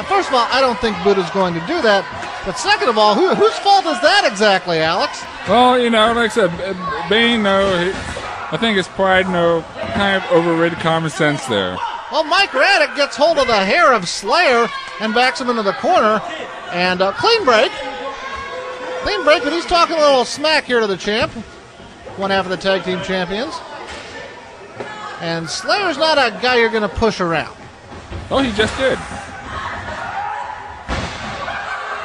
First of all, I don't think Buddha's going to do that. But second of all, whose fault is that exactly, Alex? Well, like I said, Bane, I think his pride, kind of overrated common sense there. Well, Mike Ratick gets hold of the hair of Slayer and backs him into the corner. And clean break. Clean break, but he's talking a little smack here to the champ. One half of the tag team champions. And Slayer's not a guy you're going to push around. Oh, he just did.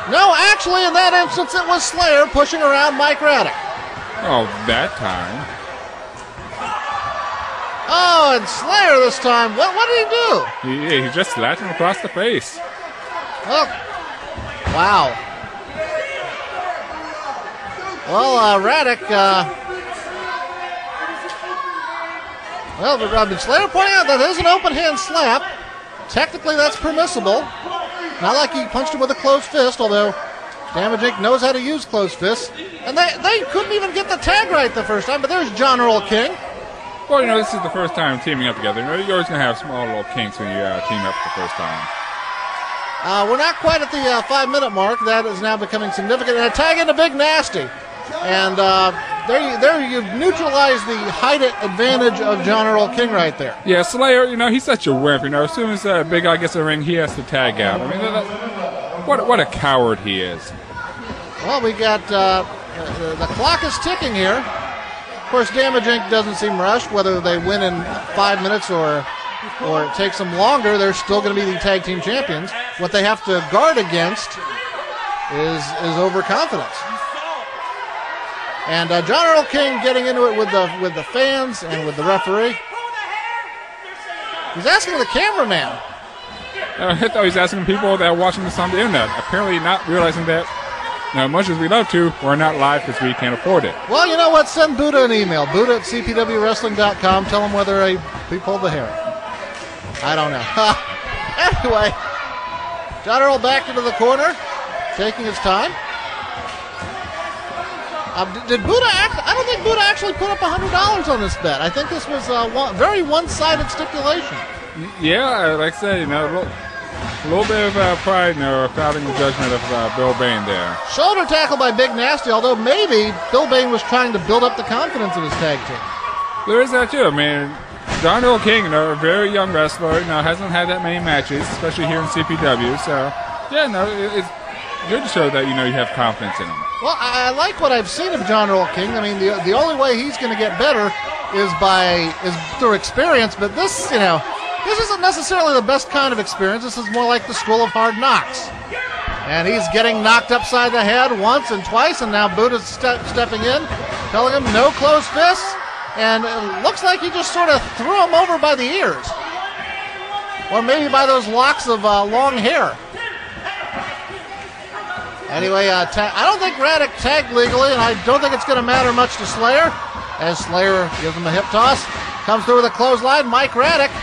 No, actually, in that instance, it was Slayer pushing around Mike Ratick. Oh, that time. Oh, and Slayer this time. What did he do? He just slapped him across the face. Oh, wow. Well, Ratick, Slayer pointing out that is an open hand slap. Technically, that's permissible. Not like he punched him with a closed fist, although Damage Inc. knows how to use closed fists. And they couldn't even get the tag right the first time, but there's John Earl King. Well, this is the first time teaming up together. You're always going to have small little kinks when you team up for the first time. We're not quite at the 5-minute mark. That is now becoming significant. And a tag into Big Nasty. And there you've neutralized the height advantage of John Earl King right there. Yeah, Slayer, he's such a wimp. As soon as Big Guy gets in the ring, he has to tag out. I mean, what a coward he is. Well, we got the clock is ticking here. Of course, Damage Inc. doesn't seem rushed. Whether they win in 5 minutes or it takes them longer, they're still going to be the tag team champions. What they have to guard against is overconfidence. And John Earl King getting into it with the fans and with the referee. He's asking the cameraman. I thought he was asking people that are watching this on the internet. Apparently not realizing that, much as we love to, we're not live because we can't afford it. Well, you know what? Send Buddha an email. Buddha at CPWWrestling.com. Tell him whether he pulled the hair. I don't know. Anyway, John Earl back into the corner, taking his time. Did Buddha I don't think Buddha actually put up $100 on this bet. I think this was a very one-sided stipulation. Yeah, like I said, a little bit of pride, clouding the judgment of Bill Bane there. Shoulder tackle by Big Nasty, although maybe Bill Bane was trying to build up the confidence of his tag team. There is that too. I mean, John Earl King, a very young wrestler, hasn't had that many matches, especially here in CPW. So, it's good to show that you have confidence in him. Well, I like what I've seen of John Earl King. I mean, the only way he's going to get better is through experience. But this isn't necessarily the best kind of experience. This is more like the School of Hard Knocks. And he's getting knocked upside the head once and twice, and now Buddha's stepping in, telling him no closed fists. And it looks like he just sort of threw him over by the ears. Or maybe by those locks of long hair. Anyway, I don't think Ratick tagged legally, and I don't think it's going to matter much to Slayer. As Slayer gives him a hip toss. Comes through with a clothesline. Mike Ratick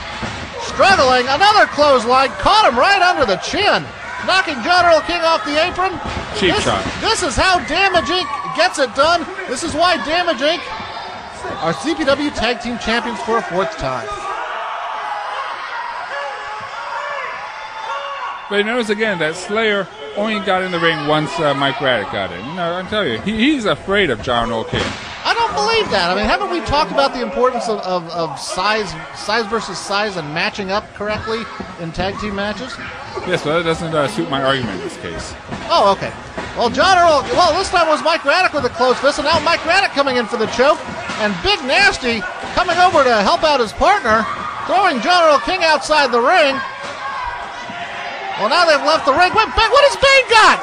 struggling. Another clothesline. Caught him right under the chin. Knocking John Earl King off the apron. Cheap shot. This is how Damage Inc. gets it done. This is why Damage Inc. are CPW Tag Team Champions for a 4th time. But notice again that Slayer only got in the ring once Mike Ratick got in. I'm telling you, he's afraid of John Earl King. I don't believe that. I mean, haven't we talked about the importance of size versus size and matching up correctly in tag team matches? Yes, but that doesn't suit my argument in this case. Oh, okay. Well, this time was Mike Ratick with a closed fist, and now Mike Ratick coming in for the choke, and Big Nasty coming over to help out his partner, throwing John Earl King outside the ring. Well, now they've left the ring. What has Bane got?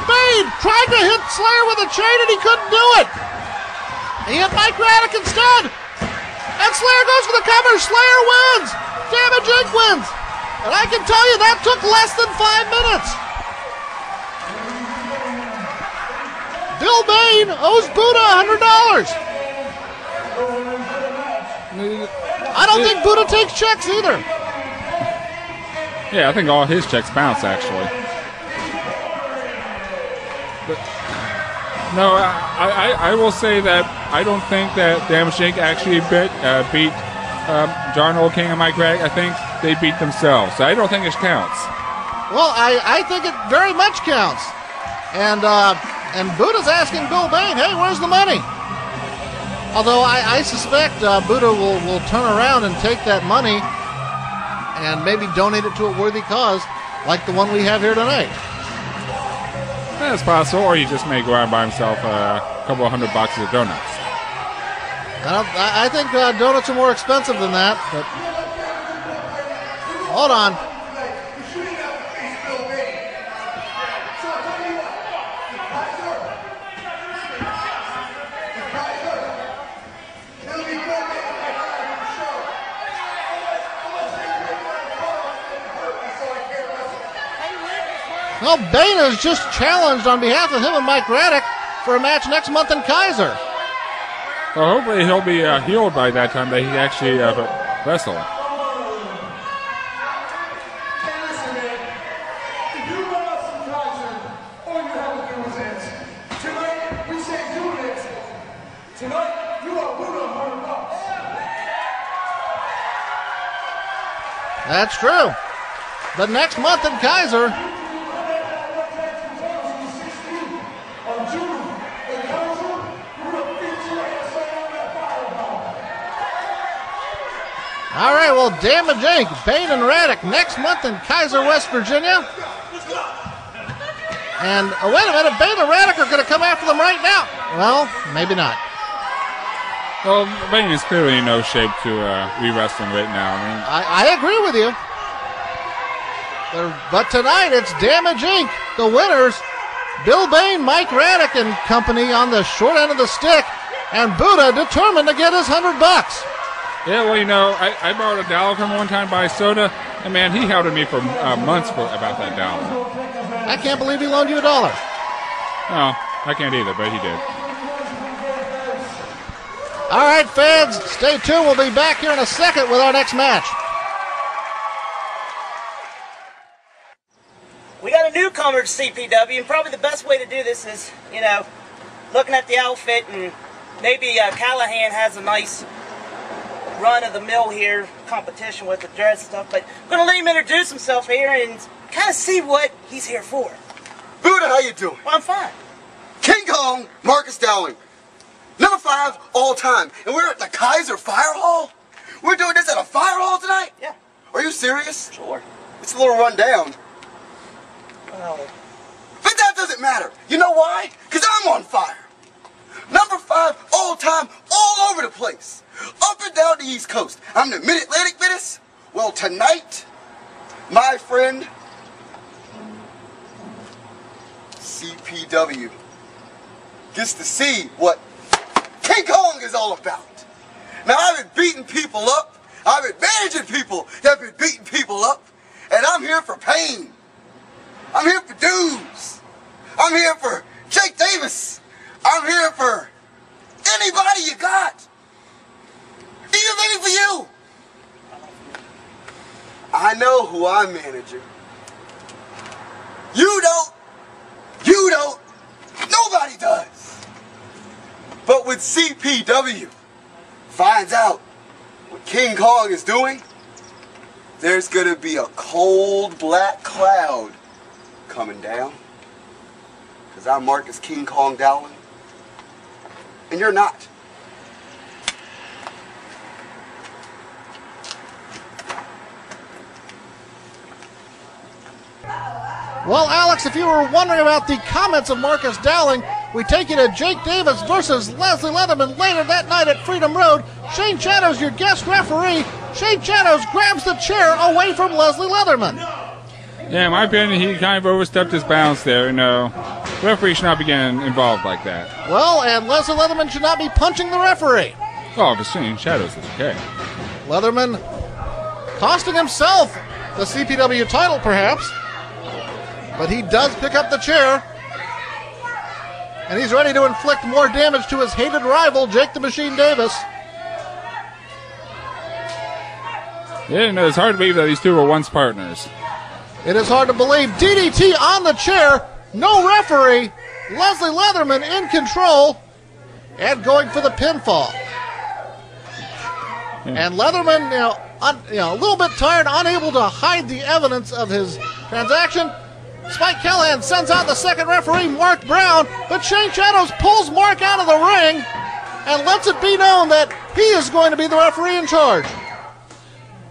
Bane tried to hit Slayer with a chain, and he couldn't do it. He hit Mike Ratick instead. And Slayer goes for the cover. Slayer wins. Damage Inc. wins. And I can tell you that took less than 5 minutes. Bill Bane owes Buddha $100. I don't think Buddha takes checks either. Yeah, I think all his checks bounce, actually. But, no, I will say that I don't think that Damage Inc. actually beat John Earl King and Mike Ratick. I think they beat themselves. So I don't think it counts. Well, I think it very much counts. And Buddha's asking Bill Bain, hey, where's the money? Although I suspect Buddha will turn around and take that money and maybe donate it to a worthy cause like the one we have here tonight. That's possible, or he just may go out and buy himself a couple of $100 of donuts. I think donuts are more expensive than that, but hold on. Well, Bain has just challenged on behalf of him and Mike Ratick for a match next month in Kaiser. Well, hopefully he'll be healed by that time that he actually wrestle. That's true. But next month in Kaiser, all right, well, Damage Inc., Bain and Ratick next month in Kaiser, West Virginia. And, wait a minute, Bain and Ratick are going to come after them right now. Well, maybe not. Well, Bain is clearly in no shape to be wrestling right now. I agree with you. But tonight, it's Damage Inc., the winners. Bill Bain, Mike Ratick and company on the short end of the stick. And Buddha determined to get his $100. Yeah, well, I borrowed $1 from him one time to buy soda, and man, he hounded me for months about that $1. I can't believe he loaned you $1. No, I can't either, but he did. All right, fans, stay tuned. We'll be back here in a second with our next match. We got a newcomer to CPW, and probably the best way to do this is, looking at the outfit, and maybe Callahan has a nice run-of-the-mill here competition with the dress and stuff, but I'm going to let him introduce himself here and kind of see what he's here for. Buddha, how you doing? Well, I'm fine. King Kong, Marcus Dowling. Number 5 all time. And we're at the Kaiser Fire Hall? We're doing this at a fire hall tonight? Yeah. Are you serious? Sure. It's a little run down. Well, but that doesn't matter. You know why? Because I'm on fire. Number 5 all time, all over the place. Up and down the East Coast. I'm the Mid-Atlantic Menace. Well, tonight, my friend, CPW gets to see what King Kong is all about. Now, I've been beating people up. I've been managing people that have been beating people up. And I'm here for pain. I'm here for dudes. I'm here for Jake Davis. I'm here for anybody you got. Even maybe for you. I know who I'm managing. You don't. You don't. Nobody does. But when CPW finds out what King Kong is doing, there's going to be a cold black cloud coming down. Because I'm Marcus King Kong Dowling. And you're not. Well, Alex, if you were wondering about the comments of Marcus Dowling, we take you to Jake Davis versus Leslie Leatherman later that night at Freedom Road. Shane Chanos, your guest referee. Shane Chanos grabs the chair away from Leslie Leatherman. Yeah, in my opinion, he kind of overstepped his bounds there. Referee should not be getting involved like that. Well, and Leslie Leatherman should not be punching the referee. Oh, if it's Shane Chanos, it's okay. Leatherman costing himself the CPW title, perhaps. But he does pick up the chair. And he's ready to inflict more damage to his hated rival, Jake the Machine Davis. Yeah, it's hard to believe that these two were once partners. It is hard to believe. DDT on the chair. No referee. Leslie Leatherman in control. And going for the pinfall. Yeah. And Leatherman, a little bit tired, unable to hide the evidence of his transaction. Spike Callahan sends out the second referee, Mark Brown, but Shane Shadows pulls Mark out of the ring and lets it be known that he is going to be the referee in charge.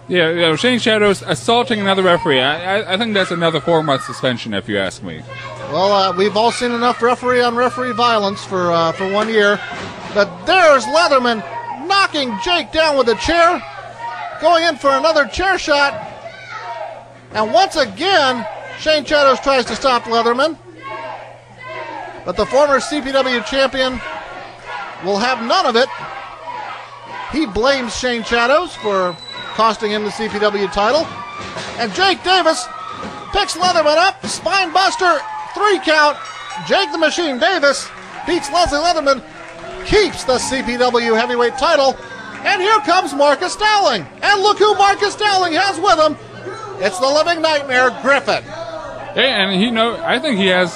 Yeah, Shane Shadows assaulting another referee. I think that's another 4-month suspension, if you ask me. Well, we've all seen enough referee-on-referee violence for 1 year. But there's Leatherman knocking Jake down with a chair, going in for another chair shot. And once again, Shane Shadows tries to stop Leatherman. But the former CPW champion will have none of it. He blames Shane Shadows for costing him the CPW title. And Jake Davis picks Leatherman up, spine buster, 3 count. Jake the Machine Davis beats Leslie Leatherman, keeps the CPW heavyweight title. And here comes Marcus Dowling. And look who Marcus Dowling has with him. It's the living nightmare, Griffin. Yeah, and I think he has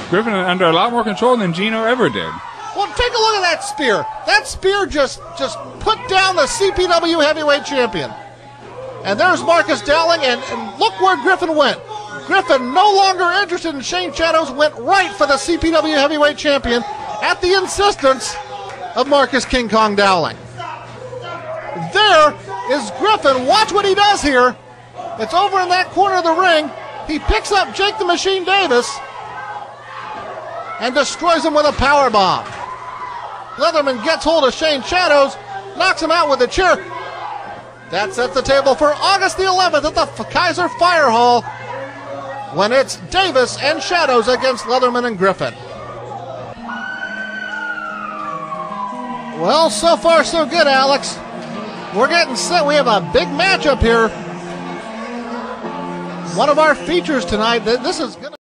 Griffin under a lot more control than Gino ever did. Well, take a look at that spear. That spear just put down the CPW heavyweight champion. And there's Marcus Dowling, and look where Griffin went. Griffin, no longer interested in Shane Shadows, went right for the CPW heavyweight champion at the insistence of Marcus King Kong Dowling. There is Griffin. Watch what he does here. It's over in that corner of the ring. He picks up Jake the Machine Davis and destroys him with a power bomb. Leatherman gets hold of Shane Shadows, knocks him out with a chair. That sets the table for August the 11th at the Kaiser Fire Hall, when it's Davis and Shadows against Leatherman and Griffin. Well, so far so good, Alex. We're getting set. We have a big matchup here. One of our features tonight. This is going to